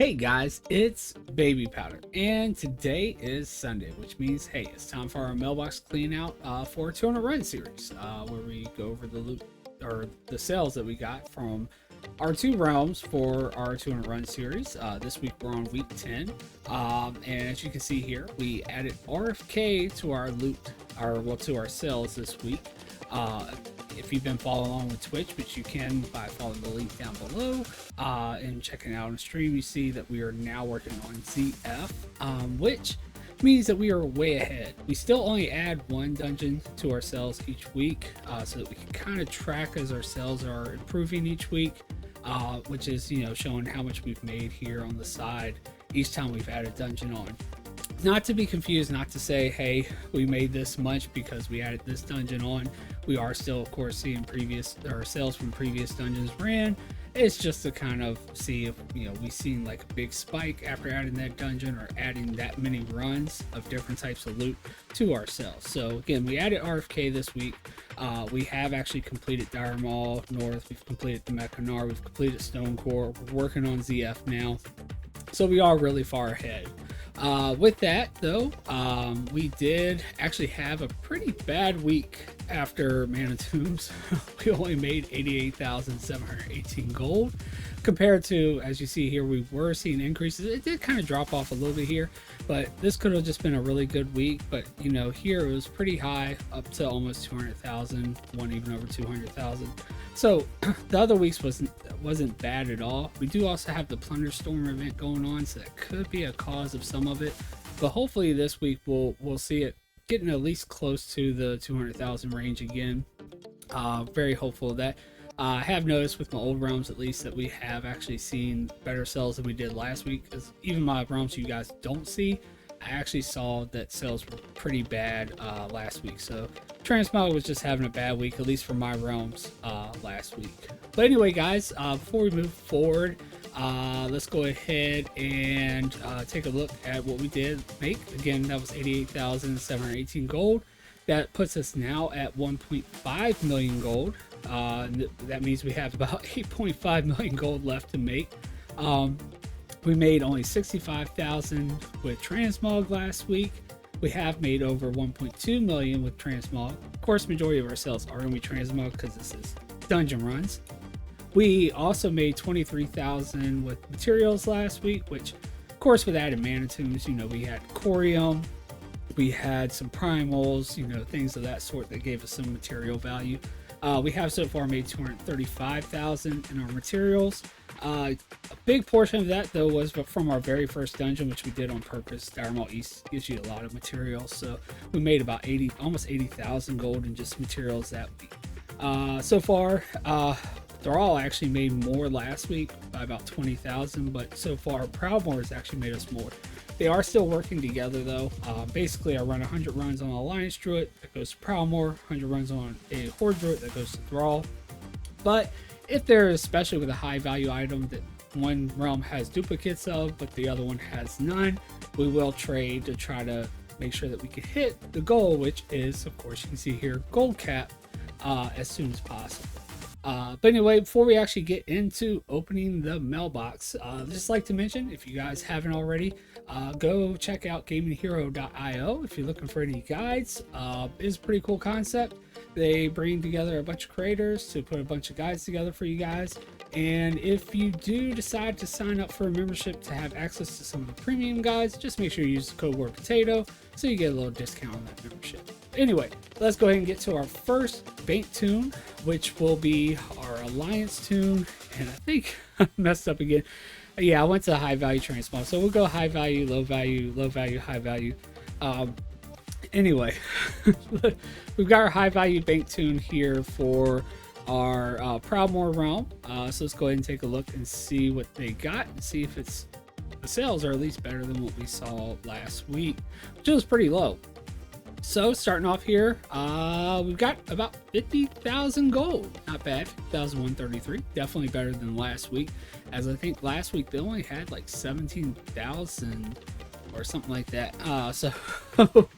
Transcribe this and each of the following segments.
Hey guys, it's Babypowder, and today is Sunday, which means, hey, it's time for our Mailbox clean out for a 200 run series, where we go over the loot or the sales that we got from our two realms for our 200 run series. This week we're on week 10, and as you can see here, we added RFK to our loot, to our sales this week. If you've been following along with Twitch, which you can by following the link down below, and checking out on stream, you see that we are now working on ZF, which means that we are way ahead. We still only add one dungeon to our cells each week, so that we can kind of track as our cells are improving each week, which is, showing how much we've made here on the side each time we've added dungeon on. Not to be confused, not to say, hey, we made this much because we added this dungeon on. We are still, of course, seeing sales from previous dungeons ran. It's just to kind of see if, we've seen like a big spike after adding that dungeon or adding that many runs of different types of loot to our cells. So again, we added RFK this week. We have actually completed Dire Mall North. We've completed the Mechanar. We've completed Stone Core. We're working on ZF now. So we are really far ahead. With that though, we did actually have a pretty bad week after Mana Tombs. We only made 88,718 gold compared to, as you see here, we were seeing increases. It did kind of drop off a little bit here, but this could have just been a really good week. But here it was pretty high, up to almost 200,000, one even over 200,000. So the other weeks wasn't bad at all. We do also have the Plunder Storm event going on, so that could be a cause of some of it. But hopefully this week we'll see it getting at least close to the 200,000 range again. Very hopeful of that. I have noticed with my old realms, at least, that we have actually seen better sales than we did last week. Because even my realms you guys don't see, I actually saw that sales were pretty bad last week. So Transmog was just having a bad week, at least for my realms last week. But anyway, guys, before we move forward, let's go ahead and take a look at what we did make. Again, that was 88,718 gold. That puts us now at 1.5 million gold. That means we have about 8.5 million gold left to make. We made only 65,000 with Transmog last week. We have made over 1.2 million with Transmog. Of course, majority of our sales are going to be Transmog because this is dungeon runs. We also made 23,000 with materials last week, which, of course, with added Mana Tombs, we had Corium, we had some primals, things of that sort that gave us some material value. We have so far made 235,000 in our materials. A big portion of that though was from our very first dungeon, which we did on purpose. Dire Mall East gives you a lot of materials, so we made about almost 80,000 gold in just materials that week. So far, Thrall actually made more last week by about 20,000, but so far Proudmoore has actually made us more. They are still working together though. Basically, I run 100 runs on Alliance Druid, that goes to Proudmoore, 100 runs on a Horde Druid, that goes to Thrall. But if there is, especially with a high value item that one realm has duplicates of, but the other one has none, we will trade to try to make sure that we can hit the goal, which is, of course, you can see here, gold cap, as soon as possible. But anyway, before we actually get into opening the mailbox, I'd just like to mention, if you guys haven't already, go check out gaminghero.io if you're looking for any guides. It's a pretty cool concept. They bring together a bunch of creators to put a bunch of guides together for you guys. And if you do decide to sign up for a membership to have access to some of the premium guides, just make sure you use the code word potato so you get a little discount on that membership. Anyway, let's go ahead and get to our first bank tune, which will be our Alliance tune. And I think I messed up again. Yeah, I went to high value transmog, so we'll go high value, low value, low value, high value. Anyway, we've got our high value bank tune here for our Proudmoore realm. So let's go ahead and take a look and see what they got and see if the sales are at least better than what we saw last week, which was pretty low. So starting off here, we've got about 50,000 gold. Not bad, 50,133. Definitely better than last week, as I think last week they only had like 17,000 or something like that. So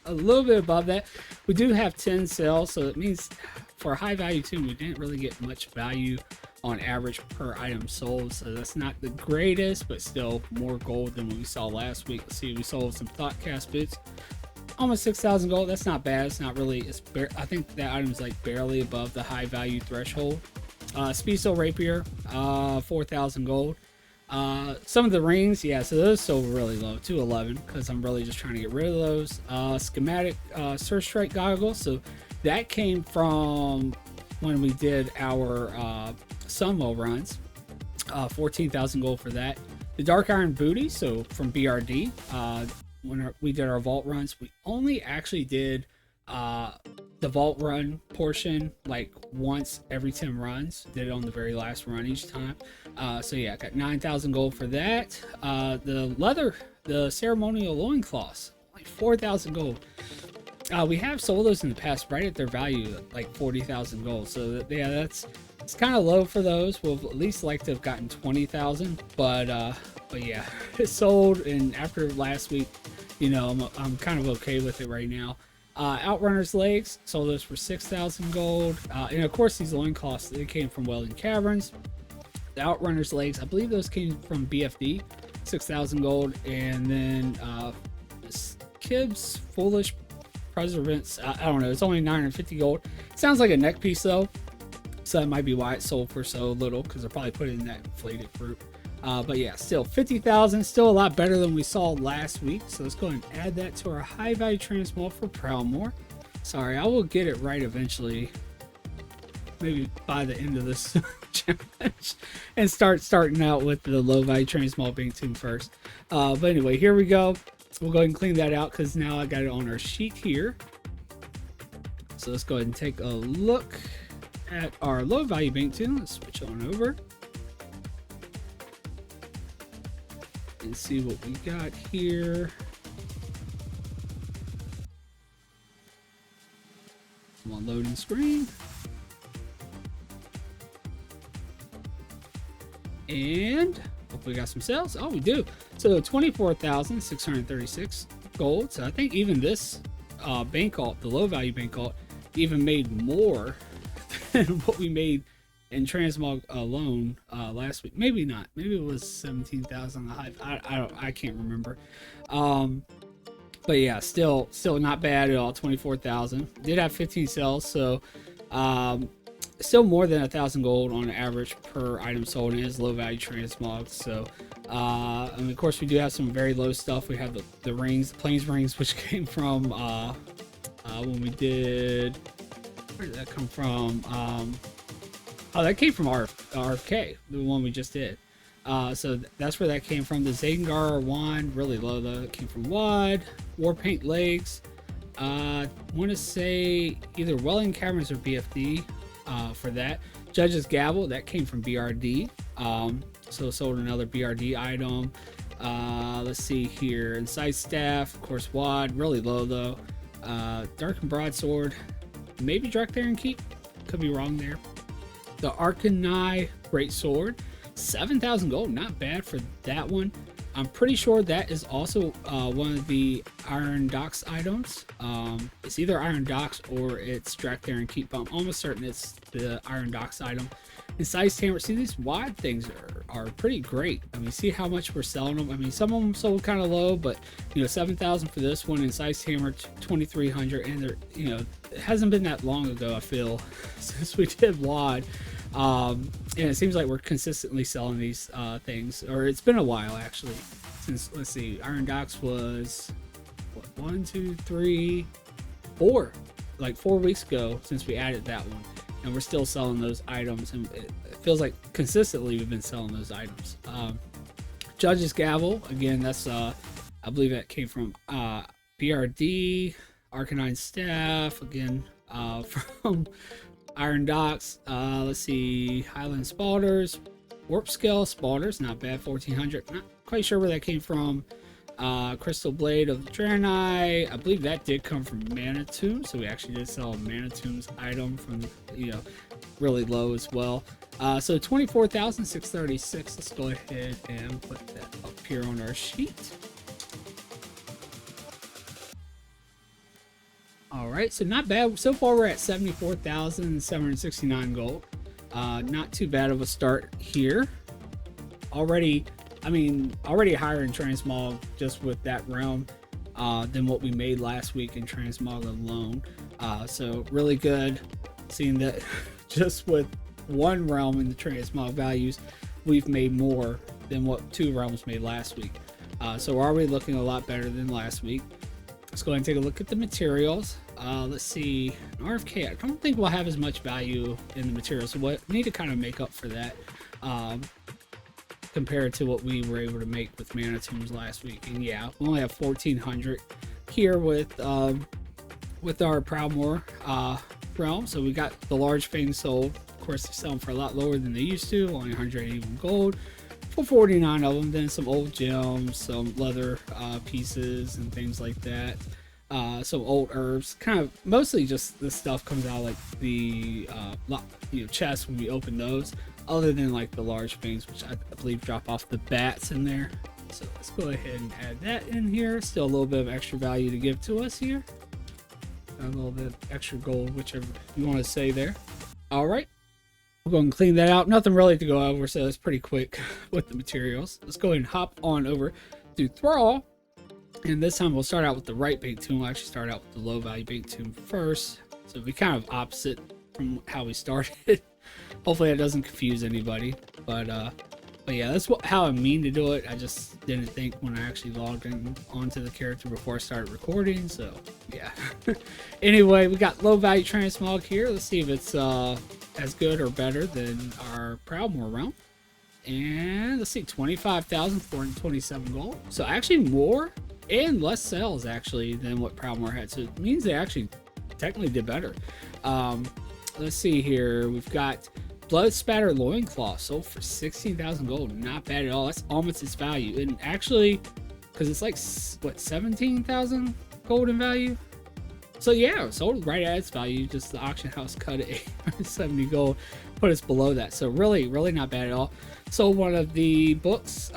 a little bit above that. We do have 10 sales, so it means for a high value tune, we didn't really get much value on average per item sold. So that's not the greatest, but still more gold than what we saw last week. Let's see, we sold some Thoughtcast boots, almost 6,000 gold. That's not bad. It's not really, I think that item's like barely above the high value threshold. Speed Soul Rapier, 4,000 gold. Some of the rings, yeah, so those sold really low, 211, because I'm really just trying to get rid of those. Schematic Surge Strike goggles, so that came from when we did our Sunwell runs, 14,000 gold for that. The Dark Iron Booty, so from BRD, when we did our vault runs, we only actually did the vault run portion like once every 10 runs. Did it on the very last run each time. So yeah, I got 9,000 gold for that. The leather, the ceremonial loincloths, like 4,000 gold. We have sold those in the past right at their value, like 40,000 gold. So yeah, it's kind of low for those. We'll at least like to have gotten 20,000, but yeah, it sold. And after last week, you know, I'm kind of okay with it right now. Outrunner's legs, sold those for 6,000 gold. And of course, these loincloths, they came from Welding Caverns. The Outrunner's legs, I believe those came from BFD, 6,000 gold. And then Kibb's Foolish Preservance, I don't know, it's only 950 gold. Sounds like a neck piece though, so that might be why it sold for so little, because they're probably put it in that inflated group. But yeah, still 50,000, still a lot better than we saw last week. So let's go ahead and add that to our high value transmog for Prowmore. Sorry, I will get it right eventually, maybe by the end of this challenge, and starting out with the low value transmog being tuned first. But anyway, here we go. We'll go ahead and clean that out, because now I got it on our sheet here. So let's go ahead and take a look at our low value bank tune. Let's switch on over and see what we got here. Come on, loading screen. And hope we got some sales. Oh, we do. So 24,636 gold. So I think even this bank alt, the low value bank alt, even made more than what we made in transmog alone last week. Maybe not. Maybe it was 17,000 on the high. I can't remember. But yeah, still not bad at all. 24,000. Did have 15 sales, so still more than 1,000 gold on average per item sold, and it is low value transmog. So and of course we do have some very low stuff. We have the rings, the plains rings, which came from when we did, where did that come from? Oh, that came from RFK, the one we just did. So that's where that came from. The Zangar wand, really low though. It came from WAD. Warpaint legs. I want to say either Welling Caverns or BFD for that. Judge's gavel, that came from BRD. So sold another BRD item. Let's see here. Inside staff, of course, WAD, really low though. Darkened broadsword, maybe Draktharian Keep, could be wrong there. The Arcanai Great Sword, 7,000 gold, not bad for that one. I'm pretty sure that is also one of the Iron Docks items. It's either Iron Docks or it's Draktharian Keep, but I'm almost certain it's the Iron Docks item. And size hammer, see, these wide things are pretty great. I mean, see how much we're selling them. I mean, some of them sold kind of low, but you know, 7,000 for this one, and size hammer 2,300, and they're, you know, it hasn't been that long ago, I feel, since we did WAD. And it seems like we're consistently selling these things, or it's been a while actually since, let's see, Iron Docks was what, 1, 2, 3, 4, like 4 weeks ago since we added that one, and we're still selling those items, and it feels like consistently we've been selling those items. Judge's gavel, again, that's I believe that came from BRD. Arcanine staff, again, from Iron Docks. Let's see, Highland Spalders, Warp Scale Spalders, not bad, 1,400. Not quite sure where that came from. Crystal Blade of the Draenei, I believe that did come from Manitomb, so we actually did sell a Manitomb's item from, you know, really low as well. So 24,636. Let's go ahead and put that up here on our sheet. All right, so not bad. So far, we're at 74,769 gold. Not too bad of a start here. Already higher in transmog just with that realm than what we made last week in transmog alone. So really good seeing that just with one realm in the transmog values, we've made more than what 2 realms made last week. So we're already looking a lot better than last week. Let's go ahead and take a look at the materials. Let's see, RFK, I don't think we'll have as much value in the materials, so we need to kind of make up for that compared to what we were able to make with Mana Tombs last week. And yeah, we only have 1400 here with our Proudmoore realm. So we got the large fangs sold. Of course, they're selling for a lot lower than they used to, only 181 gold for 49 of them. Then some old gems, some leather pieces and things like that. Some old herbs, kind of mostly just the stuff comes out like the chests when we open those, other than like the large fangs, which I believe drop off the bats in there. So let's go ahead and add that in here. Still a little bit of extra value to give to us here. A little bit of extra gold, whichever you want to say there. All right, we're going to clean that out. Nothing really to go over, so it's pretty quick with the materials. Let's go ahead and hop on over to Thrall. And this time we'll start out with the right bait tomb. We'll actually start out with the low value bait tomb first. So we kind of opposite from how we started. Hopefully that doesn't confuse anybody. But yeah, that's how I mean to do it. I just didn't think when I actually logged in onto the character before I started recording. So yeah. Anyway, we got low value transmog here. Let's see if it's as good or better than our Proudmoore realm. And let's see, 25,427 gold. So actually more and less sales actually than what Proudmoore had. So it means they actually technically did better. Let's see here. We've got Blood Spatter Loincloth sold for 16,000 gold. Not bad at all. That's almost its value. And actually, because it's like, what, 17,000 gold in value? So yeah, sold right at its value. Just the auction house cut it 870 gold, put us below that. So really, really not bad at all. Sold one of the books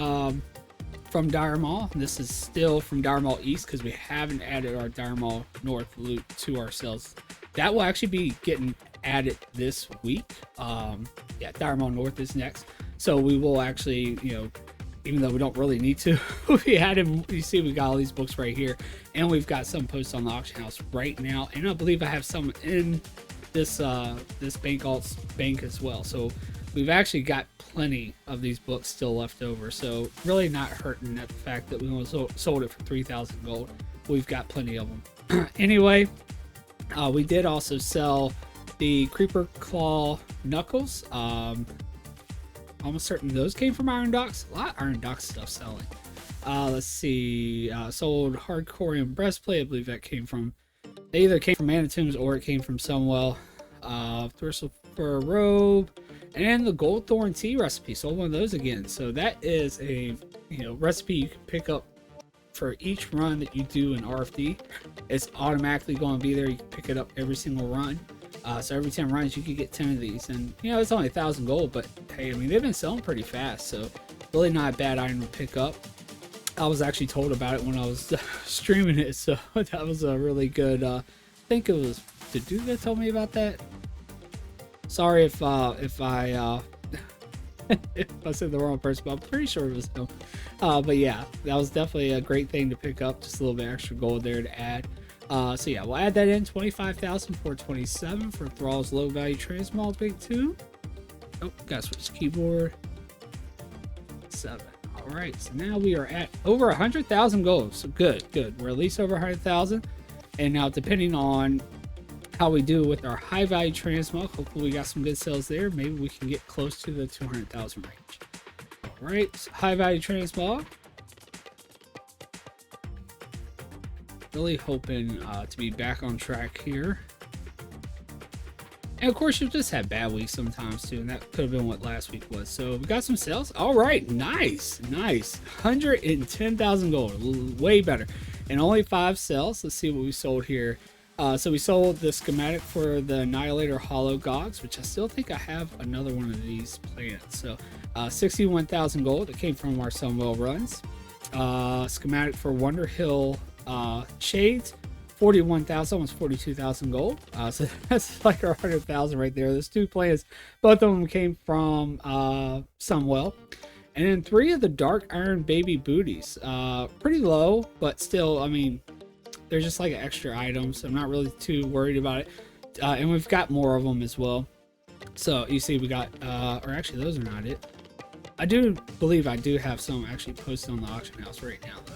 from Dire Maul. This is still from Dire Maul East because we haven't added our Dire Maul North loot to our sales. That will actually be getting added this week. Yeah, Dire Maul North is next. So we will actually, even though we don't really need to, we added, you see we got all these books right here, and we've got some posted on the auction house right now, and I believe I have some in this this bank alts bank as well. So we've actually got plenty of these books still left over, so really not hurting at the fact that we only sold it for 3,000 gold. We've got plenty of them. Anyway, we did also sell the Creeper Claw Knuckles. Almost certain those came from Iron Docks. A lot of Iron Docks stuff selling. Let's see. Sold Hardcorium Breastplate. I believe that came from, they either came from Mana Tombs or it came from Sunwell. Thristle Fur Robe and the Gold Thorn Tea recipe. Sold one of those again. So that is a recipe you can pick up for each run that you do in RFD. It's automatically going to be there. You can pick it up every single run. So every 10 runs you could get 10 of these, and it's only 1,000 gold, but hey, I mean, they've been selling pretty fast, so really not a bad item to pick up. I was actually told about it when I was streaming it, so that was a really good, I think it was the dude that told me about that. Sorry if I if I said the wrong person, but I'm pretty sure it was him. But yeah, that was definitely a great thing to pick up, just a little bit extra gold there to add. So yeah, we'll add that in, 25,427 for Thrall's low value transmog big 2. Oh, gotta switch keyboard. 7. All right, so now we are at over 100,000 gold. So good. We're at least over 100,000. And now, depending on how we do with our high value transmog, hopefully we got some good sales there. Maybe we can get close to the 200,000 range. All right, so high value transmog. Really hoping to be back on track here. And of course, you'll just have bad weeks sometimes too, and that could have been what last week was. So we got some sales. All right, nice. 110,000 gold, way better. And only 5 sales. Let's see what we sold here. So we sold the schematic for the Annihilator Hollow Gogs, which I still think I have another one of these planned. So 61,000 gold that came from our Sunwell runs. Schematic for Wonder Hill Shades 41,000, almost 42,000 gold. So that's like 100,000 right there. Those 2 plans, both of them came from Sunwell. And then 3 of the dark iron baby booties. Pretty low, but still, I mean, they're just like an extra item, so I'm not really too worried about it. And we've got more of them as well. So you see we got, or actually those are not it. I do believe I do have some actually posted on the auction house right now though.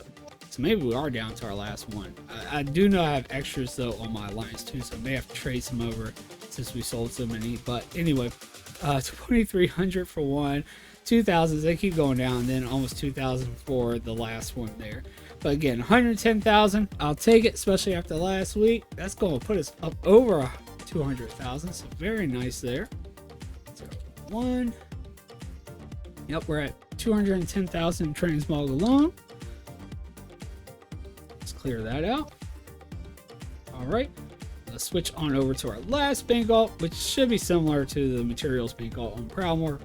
So maybe we are down to our last one. I do know I have extras though on my alliance too, so I may have to trade some over since we sold so many. But anyway, 2,300 for one, 2,000. They keep going down, and then almost 2,000 for the last one there. But again, 110,000. I'll take it, especially after last week. That's going to put us up over 200,000. So very nice there. So one. Yep, we're at 210,000 transmog alone. Clear that out. All right, let's switch on over to our last bank alt, which should be similar to the materials bank alt on Proudmoore.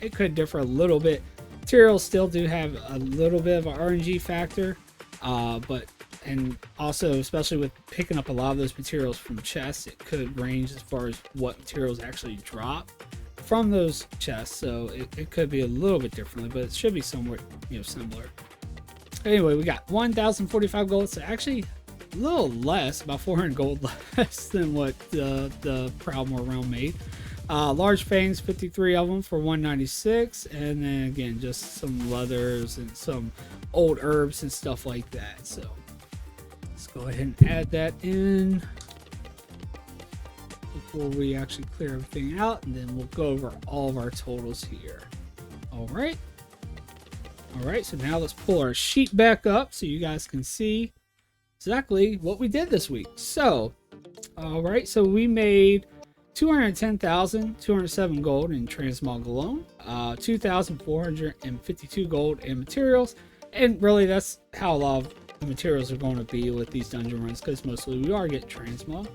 It could differ a little bit. Materials still do have a little bit of an RNG factor, and also especially with picking up a lot of those materials from chests, it could range as far as what materials actually drop from those chests. So it could be a little bit differently, but it should be somewhat similar. Anyway, we got 1,045 gold, so actually a little less, about 400 gold less than what the Proudmoore realm made. Large fangs, 53 of them for 196, and then again just some leathers and some old herbs and stuff like that. So let's go ahead and add that in before we actually clear everything out, and then we'll go over all of our totals here. All right, so now let's pull our sheet back up so you guys can see exactly what we did this week. So all right, so we made 210,207 gold in transmog alone, 2,452 gold in materials, and really that's how a lot of the materials are going to be with these dungeon runs, because mostly we are getting transmog.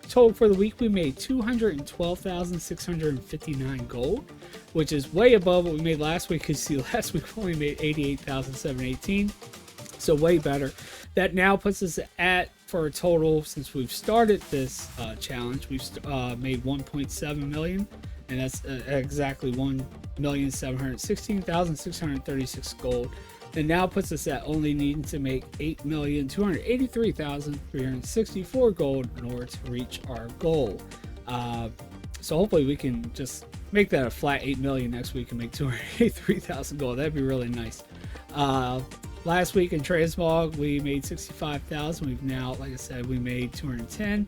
Total for the week, we made 212,659 gold, which is way above what we made last week. Because see, last week we only made 88,718, so way better. That now puts us at, for a total, since we've started this challenge, we've made 1.7 million, and that's exactly 1,716,636 gold. And now puts us at only needing to make 8,283,364 gold in order to reach our goal. So hopefully we can just make that a flat 8 million next week and make 283,000 gold. That'd be really nice. Last week in transmog we made 65,000. We've now, like I said, we made 210.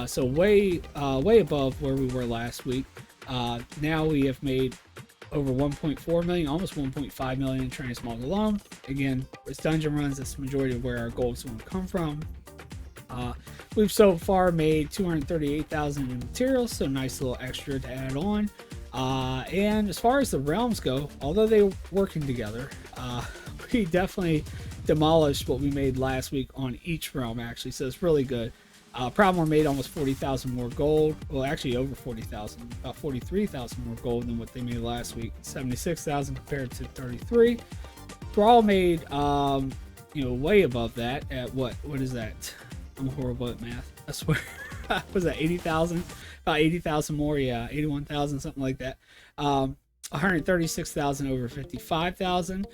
So way above where we were last week. Now we have made over 1.4 million, almost 1.5 million in transmog alone. Again, it's dungeon runs, that's the majority of where our gold is going to come from. We've so far made 238,000 in materials, so nice little extra to add on. And as far as the realms go, although they were working together, we definitely demolished what we made last week on each realm actually, so it's really good. Proudmoore made almost 40,000 more gold. Well, actually over 40,000, about 43,000 more gold than what they made last week. 76,000 compared to 33. Brawl made, way above that at what is that? I'm horrible at math, I swear. Was that 80,000? About 80,000 more, yeah, 81,000, something like that. 136,000 over 55,000.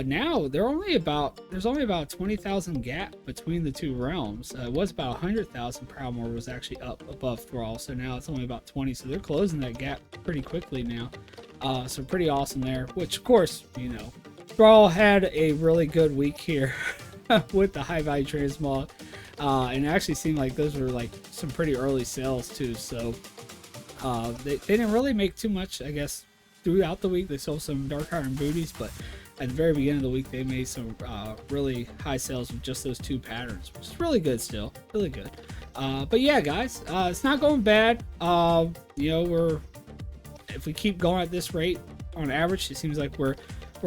Now there's only about 20,000 gap between the two realms. It was about 100,000. Proudmoore was actually up above Thrall, so now it's only about 20. So they're closing that gap pretty quickly now. So pretty awesome there. Which of course, Thrall had a really good week here with the high value transmog, and it actually seemed like those were like some pretty early sales too. So they didn't really make too much, I guess, throughout the week. They sold some dark iron booties, but at the very beginning of the week, they made some really high sales with just those two patterns, which is really good still. Really good. But yeah, guys, it's not going bad. If we keep going at this rate, on average, it seems like we're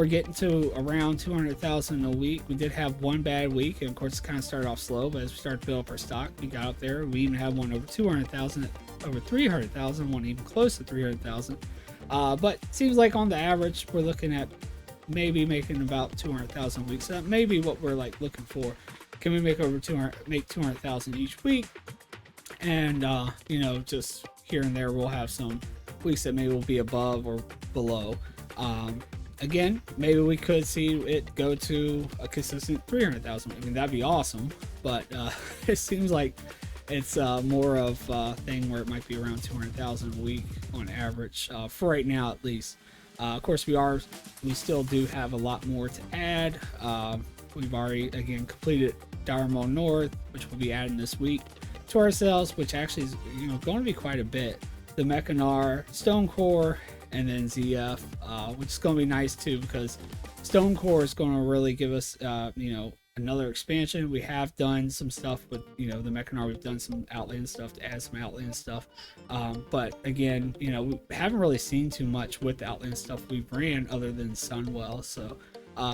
getting to around 200,000 a week. We did have one bad week, and of course, it kind of started off slow, but as we started to build up our stock, we got up there. We even had one over 200,000, over 300,000, one even close to 300,000. But it seems like on the average, we're looking at maybe making about 200,000 a week. So that may be what we're like looking for. Can we make over 200,000 each week? And you know, just here and there we'll have some weeks that maybe will be above or below. Again, maybe we could see it go to a consistent 300,000. I mean, that'd be awesome, but it seems like it's more of a thing where it might be around 200,000 a week on average, for right now at least. Of course, we still do have a lot more to add. We've already again completed Dire Mall North, which we'll be adding this week to our sales, which actually is, you know, going to be quite a bit. The Mechanar, Stone Core, and then ZF, which is going to be nice too, because Stone Core is going to really give us, you know, another expansion. We have done some stuff with, you know, the Mechanar. We've done some Outland stuff to add some Outland stuff. But again, you know, we haven't really seen too much with the Outland stuff we've ran other than Sunwell. So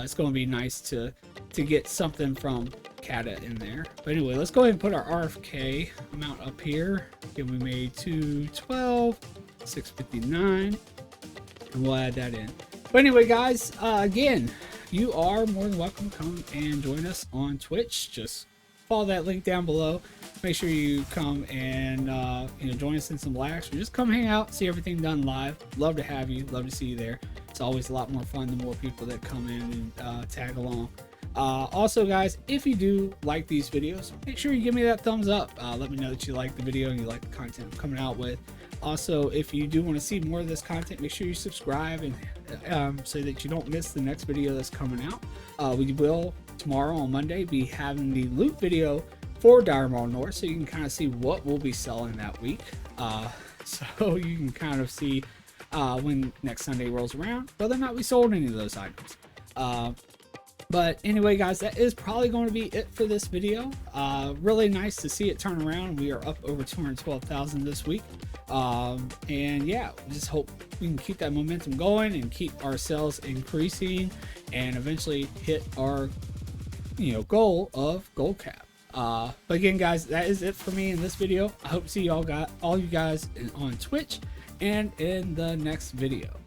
it's going to be nice to get something from Kata in there. But anyway, let's go ahead and put our RFK amount up here. Again, we made 212, 659, and we'll add that in. But anyway, guys, again, you are more than welcome to come and join us on Twitch. Just follow that link down below. Make sure you come and you know, join us in some lags, or just come hang out, see everything done live. Love to have you. Love to see you there. It's always a lot more fun the more people that come in and tag along. Also, guys, if you do like these videos, make sure you give me that thumbs up. Let me know that you like the video and you like the content I'm coming out with. Also, if you do want to see more of this content, make sure you subscribe and so that you don't miss the next video that's coming out. We will tomorrow on Monday be having the loot video for Dire Mall North, so you can kind of see what we'll be selling that week. So you can kind of see when next Sunday rolls around whether or not we sold any of those items. But anyway, guys, that is probably going to be it for this video. Really nice to see it turn around. We are up over 212,000 this week. And yeah, just hope we can keep that momentum going and keep our sales increasing and eventually hit our, you know, goal of gold cap. But again, guys, that is it for me in this video. I hope to see all you guys on Twitch and in the next video.